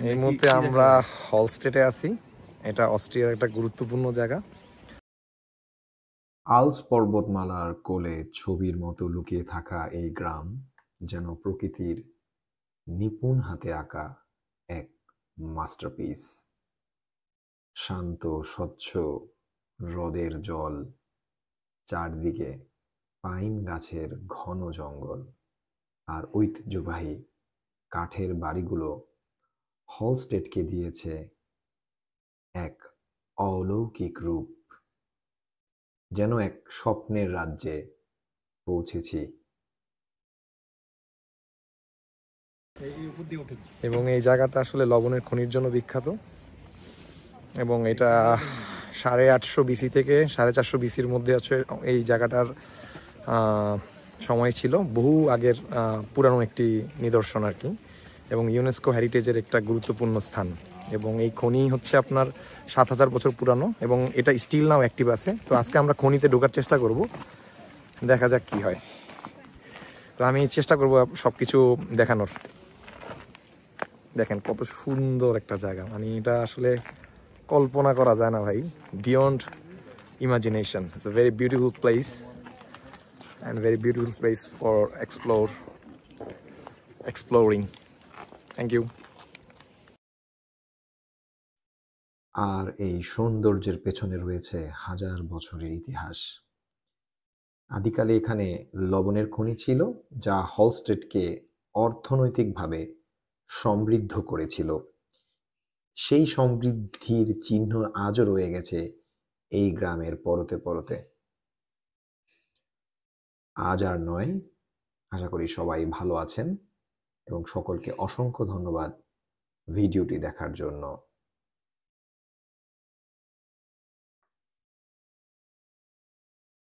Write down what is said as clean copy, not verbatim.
এই মুহূর্তে আমরা হলস্টেটে আছি। এটা অস্ট্রিয়ার একটা গুরুত্বপূর্ণ জায়গা। আল্পস পর্বতমালার কোলে ছবির মতো লুকিয়ে থাকা এই গ্রাম যেন প্রকৃতির নিপুণ হাতে আঁকা এক মাস্টারপিস। শান্ত স্বচ্ছ হ্রদের জল, চারদিকে পাইন গাছের ঘন জঙ্গল, আর ঐতিহ্যবাহী কাঠের বাড়িগুলো হলস্টেটকে দিয়েছে এক অলৌকিক রূপ। যেন এক স্বপ্নের রাজ্যে পৌঁছেছি। এবং এই জায়গাটা আসলে লবণের খনির জন্য বিখ্যাত, এবং এটা 850 BC থেকে 450 BCর মধ্যে আছে। এই জায়গাটার সময় ছিল বহু আগের পুরানো একটি নিদর্শন আর কি, এবং ইউনেস্কো হেরিটেজের একটা গুরুত্বপূর্ণ স্থান। এবং এই খনি হচ্ছে আপনার 7000 বছর পুরানো, এবং এটা স্টিল নাও অ্যাক্টিভ আছে। তো আজকে আমরা খনিতে ঢোকার চেষ্টা করব, দেখা যাক কি হয়। তো আমি চেষ্টা করব সব কিছু দেখানোর। দেখেন কত সুন্দর একটা জায়গা, মানে এটা আসলে কল্পনা করা যায় না ভাই, beyond imagination. It's a very beautiful place and very beautiful place for exploring. Thank you. আর এই সৌন্দর্যের পেছনে রয়েছে হাজার বছরের ইতিহাস। আদিকালে এখানে লবণের খনি ছিল, যা হলস্টেটকে অর্থনৈতিকভাবে সমৃদ্ধ করেছিল। সেই সমৃদ্ধির চিহ্ন আজও রয়ে গেছে এই গ্রামের পরতে পরতে। আজ আর নয়, আশা করি সবাই ভালো আছেন এবং সকলকে অসংখ্য ধন্যবাদ ভিডিওটি দেখার জন্য।